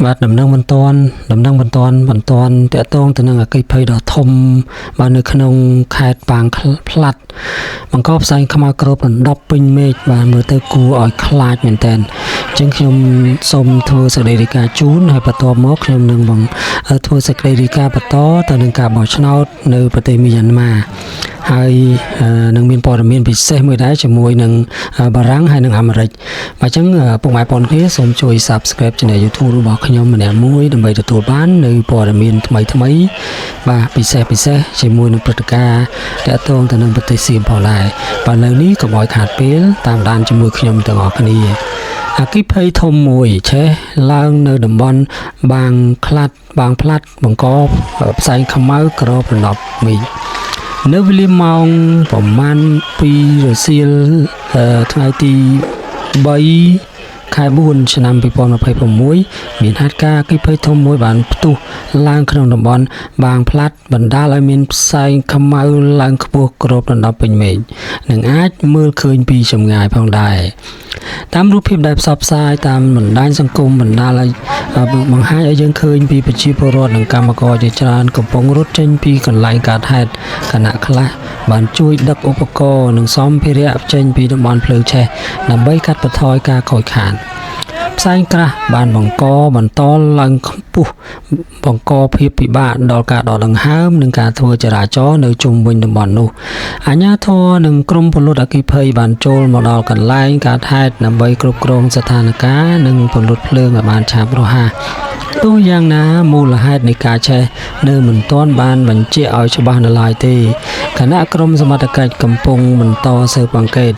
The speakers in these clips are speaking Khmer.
បាទដំណឹងបន្ទាន់តកតងទៅនឹងអគ្គិភ័យដ៏ធំបាទនៅក្នុងខេត្តប៉ាងផ្លាត់បង្កផ្សែងខ្មៅគ្របដណ្ដប់ពេញមេឃបាទមើលទៅគួរឲ្យខ្លាចមែនតើអញ្ចឹងខ្ញុំសូមធ្វើសេចក្តីរាយការណ៍ជូនហើយបន្ទាប់មកខ្ញុំនឹងធ្វើសេចក្តីរាយការណ៍បន្តទៅនឹងការបោះឆ្នោតនៅប្រទេសមីយ៉ាន់ម៉ាហើយនឹងមានព័ត៌មានពិសេសមួយដែរជាមួយនឹងបារាំងហើយនិងអាមេរិកបាទអញ្ចឹងពុកម៉ែបងប្អូនសូមជួយ Subscribe Channel YouTube របស់ខ្ញុំម្នាក់មួយដើម្បីទទួលបាននៅព័ត៌មានថ្មីបាទពិសេសជាមួយនឹងព្រឹត្តិការណ៍ទាក់ទងទៅនឹងប្រទេសសៀមផងដែរបាទឥឡូវនេះកុំឲ្យខាតពេលតាមដានជាមួយខ្ញុំទាំងអស់គ្នាអគ្គិភ័យធំមួយឆេះឡើងនៅតំបន់បាងផ្លាត់បង្កផ្សែងខ្មៅគ្របដណ្ដប់មេឃនៅវេលាម៉ោងប្រមាណ2រសៀលថ្ងៃទី3 ខែ 4 ឆ្នាំ 2026 មានហេតុការណ៍អគ្គិភ័យធំមួយបានផ្ទុះឡើងក្នុងតំបន់បាងផ្លាត់បណ្ដាលឲ្យមានផ្សែងខ្មៅឡើងខ្ពស់គ្របដណ្ដប់ពេញមេឃនិងអាចមើលឃើញពីចម្ងាយផងដែរតាមរូបភាពដែលផ្សព្វផ្សាយតាមបណ្ដាញសង្គមបណ្ដាលឲ្យបង្ហាញឲ្យយើងឃើញពីប្រជាពលរដ្ឋនិងកម្មករជាច្រើនកំពុងរត់ចេញពីកន្លែងកើតហេតុគណៈខ្លះបានជួយដឹកឧបករណ៍និងសម្ភារៈចេញពីតំបន់ភ្លើងឆេះដើម្បីកាត់បន្ថយការខូចខាតផ្សែងក្រាស់បានបន្តឡើងខ្ពស់បង្កភាពពិបាកដល់ការដកដង្ហើមនិងការធ្វើចរាចរណ៍នៅជុំវិញតំបន់នោះអាជ្ញាធរនិងក្រុមពលរដ្ឋអគ្គិភ័យបានចូលមកដល់កន្លែងកើតហេតុដើម្បីគ្រប់គ្រងស្ថានភាពនិងពន្លត់ភ្លើងឲ្យបានឆាប់រហ័សទោះយ៉ាងណាមូលហេតុនៃការឆេះនៅមិនទាន់បានបញ្ជាក់ឲ្យច្បាស់នៅឡើយទេគណៈក្រុមសមត្ថកិច្ចកំពុងបន្តស៊ើបអង្កេត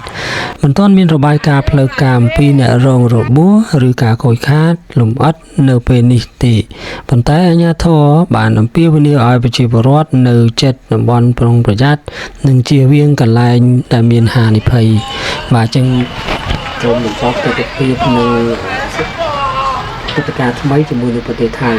មិនទាន់មានរបាយការណ៍ផ្លូវការអំពីអ្នករងរបួសឬការខូចខាតលំអិតនៅពេលនេះទេប៉ុន្តែអាជ្ញាធរបានអំពាវនាវឲ្យប្រជាពលរដ្ឋនៅជិតតំបន់ប្រុងប្រយ័ត្ននិងជៀសវាងកន្លែងដែលមានហានិភ័យបាទអញ្ចឹងក្រុមបន្តទស្សនវិជ្ជានៅព្រឹត្តិការណ៍ថ្មីជាមួយនឹងប្រទេសថៃ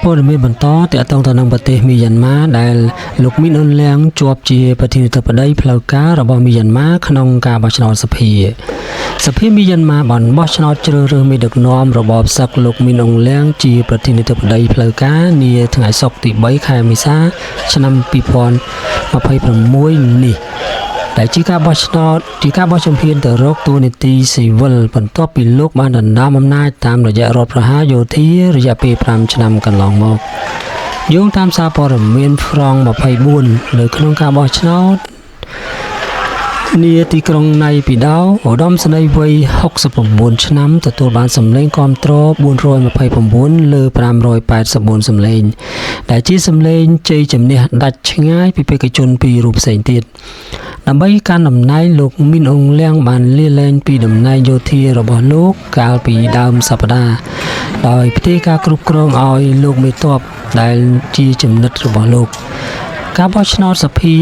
ព័ត៌មានបន្តទាក់ទងទៅនឹងប្រទេសមីយ៉ាន់ម៉ាដែលលោកមីនអ៊ុនលៀងជាប់ជាប្រធានាធិបតីផ្លូវការរបស់មីយ៉ាន់ម៉ាក្នុងការបោះឆ្នោតសភាមីយ៉ាន់ម៉ាបានបោះឆ្នោតជ្រើសរើសមេដឹកនាំរបបសឹកលោកមីនអ៊ុនលៀងជាប្រធានាធិបតីផ្លូវការនាថ្ងៃសុក្រទី3ខែមេសាឆ្នាំ2026នេះដែលជាការបោះឆ្នោតជំហានទៅរកតួនាទីស៊ីវិលបន្ទាប់ពីលោកបានដណ្ដើមអំណាចតាមរយៈរដ្ឋប្រហារយោធារយៈពេល5ឆ្នាំកន្លងមកយោងតាមសារព័ត៌មានហ្វ្រង់24នៅក្នុងការបោះឆ្នោតនាទីក្រុងណៃពីដោឧត្តមសេនីយ៍វ័យ69ឆ្នាំទទួលបានសម្លេងគាំទ្រ429លើ584សម្លេងដែលជាសម្លេងជ័យជំនះដាច់ឆ្ងាយពីបេក្ខជនពីររូបផ្សេងទៀតដើម្បីកាន់តំណែងលោកមីនអ៊ុងលៀងបានលាលែងពីតំណែងយោធារបស់លោកកាលពីដើមសប្តាហ៍ដោយផ្ទេរការគ្រប់គ្រងឲ្យលោកមេទ័ពដែលជាចំណិតរបស់លោកការបោះឆ្នោតសភា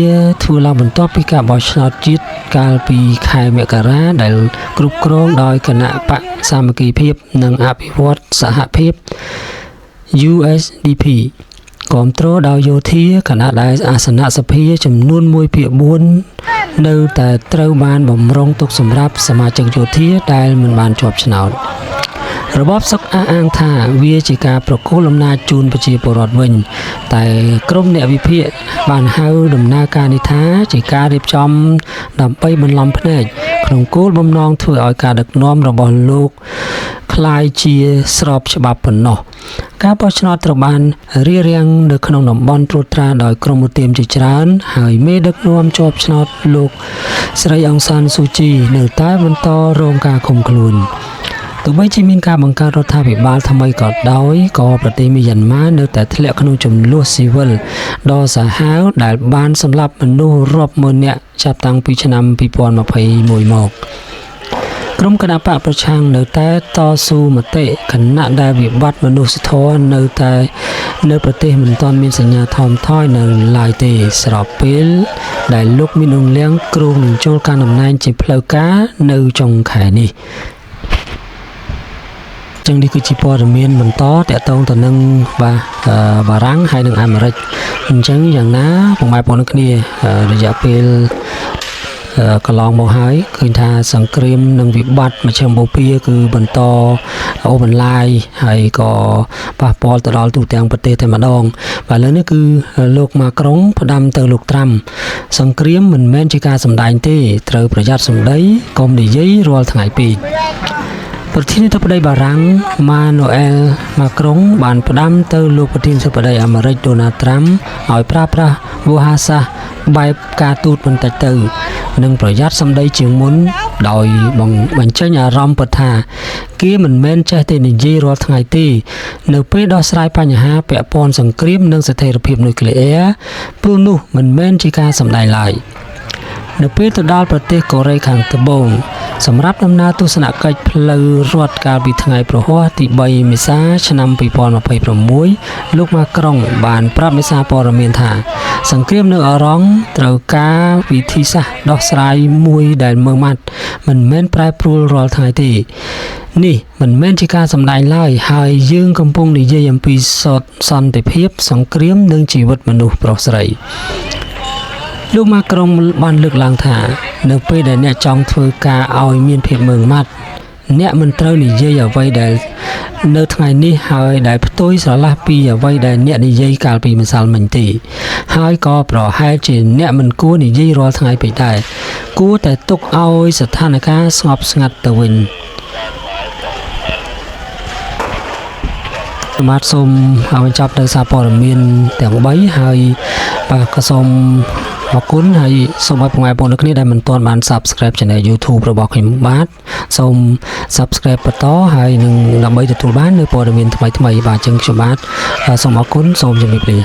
ធ្វើឡើងបន្ទាប់ពីការបោះឆ្នោតជាតិកាលពីខែមករាដែលគ្រប់គ្រងដោយគណៈបកសាមគ្គីភាពនិងអភិវឌ្ឍសហភាព USDP គាំទ្រដោយយោធាគណៈដែលអាសនៈសភាចំនួន1/4នៅតែត្រូវបានបំរុងទុកសម្រាប់សមាជិកយោធាដែលមិនបានជាប់ឆ្នោតរបបសឹកអះអាងថាវាជាការប្រគល់អំណាចជូនប្រជាពលរដ្ឋវិញតែក្រុមអ្នកវិភាគបានហៅដំណើរការនេះថាជាការរៀបចំដើម្បីបន្លំភ្នែកក្នុងគោលបំណងធ្វើឲ្យការដឹកនាំរបស់លោកคล้ายជាស្របច្បាប់ប៉ុណ្ណោះការបោះឆ្នោតត្រូវបានរៀបរៀងនៅក្នុងតំបន់ត្រួតត្រាដោយក្រុមឧទាមជាច្រើនហើយមេដឹកនាំជាប់ឆ្នោតលោកស្រីអង្សានស៊ូជីនៅតែបន្តរងការឃុំខ្លួនទោះបីជាមានការបង្កើតរដ្ឋាភិបាលថ្មីក៏ដោយក៏ប្រទេសមីយ៉ាន់ម៉ានៅតែធ្លាក់ក្នុងចំនួនស៊ីវិលដ៏សាហាវដែលបានសម្លាប់មនុស្សរាប់ម៉ឺននាក់ចាប់តាំងពីឆ្នាំ2021មកក្រុមគណបកប្រឆាំងនៅតែតស៊ូមតិគណៈដែលវិបត្តិមនុស្សធម៌នៅប្រទេសមិនទាន់មានសញ្ញាថមថយនៅឡើយទេស្របពេលដែលលោកមីនអ៊ុងលៀងគ្រោងនឹងចូលកាន់តំណែងជាផ្លូវការនៅចុងខែនេះចឹងនេះគឺជាព័ត៌មានបន្តតាក់ទងទៅនឹងបារាំងហើយនិងអាមេរិកអញ្ចឹងយ៉ាងណាពុកម៉ែបងប្អូនគ្នារយៈពេល កន្លងមកហើយឃើញថាសង្គ្រាមនិងវិបត្តិមជ្ឈមបូព៌ាគឺបន្តអូសបន្លាយហើយក៏ប៉ះពាល់ទៅដល់ទូទាំងប្រទេសតែម្ដងបាទឥឡូវនេះគឺលោកម៉ាក្រុងផ្ដាំទៅលោកត្រាំសង្គ្រាមមិនមែនជាការសម្ដែងទេត្រូវប្រយ័ត្នសម្ដីកុំនិយាយរាល់ថ្ងៃពេកប្រធានាធិបតីបារាំងម៉ាណូអែលម៉ាក្រុងបានផ្ដាំទៅលោកប្រធានាធិបតីអាមេរិកដូណាល់ត្រាំឲ្យប្រើប្រាស់វោហារសាស្ត្របែបការទូតបន្តិចទៅនិងប្រយ័ត្នសម្ដីជាងមុនដោយបញ្ចេញអារម្មណ៍ពិតថាគេមិនមែនចេះតែនិយាយរាល់ថ្ងៃទេនៅពេលដោះស្រាយបញ្ហាពាក់ព័ន្ធសង្គ្រាមនិងស្ថិរភាពនុយក្លេអ៊ែរព្រោះនោះមិនមែនជាការសម្ដែងឡើយនៅពេលទៅដល់ប្រទេសកូរ៉េខាងត្បូងសម្រាប់ដំណើរទស្សនកិច្ចផ្លូវរដ្ឋកាលពីថ្ងៃព្រហស្បតិ៍ទី3មេសាឆ្នាំ2026លោកម៉ាក្រុងបានប្រាប់មេសាព័ត៌មានថាសង្គ្រាមនៅអឺរ៉ង់ត្រូវការវិធីសាស្ត្រដោះស្រាយមួយដែលមើលម៉ាត់មិនមែនប្រែប្រួលរាល់ថ្ងៃទេនេះមិនមែនជាការសម្ដែងឡើយហើយយើងកំពុងនិយាយអំពីសន្តិភាពសង្គ្រាមនិងជីវិតមនុស្សប្រុសស្រីលោកម៉ាក្រុងបានលើកឡើងថានៅពេលដែលអ្នកចង់ធ្វើការឲ្យមានភាពម៉ឺងម៉ាត់អ្នកមិនត្រូវនិយាយអ្វីដែលនៅថ្ងៃនេះហើយដែលផ្ទុយស្រឡះពីអ្វីដែលអ្នកនិយាយកាលពីម្សិលមិញទេហើយក៏ប្រហែលជាអ្នកមិនគួរនិយាយរាល់ថ្ងៃពេកដែរគួរតែទុកឲ្យស្ថានភាពស្ងប់ស្ងាត់ទៅវិញបាទសូមបញ្ចប់នៅសារព័ត៌មានទាំង3ហើយបាទក៏សូមអរគុណហើយសូមឲ្យបងប្អូនអ្នកគ្នាដែលមិនទាន់បាន Subscribe Channel YouTube របស់ខ្ញុំបាទសូម Subscribe បន្តហើយនឹងដើម្បីទទួលបាននូវព័ត៌មានថ្មីៗបាទអញ្ចឹងខ្ញុំបាទសូមអរគុណសូមជម្រាបលា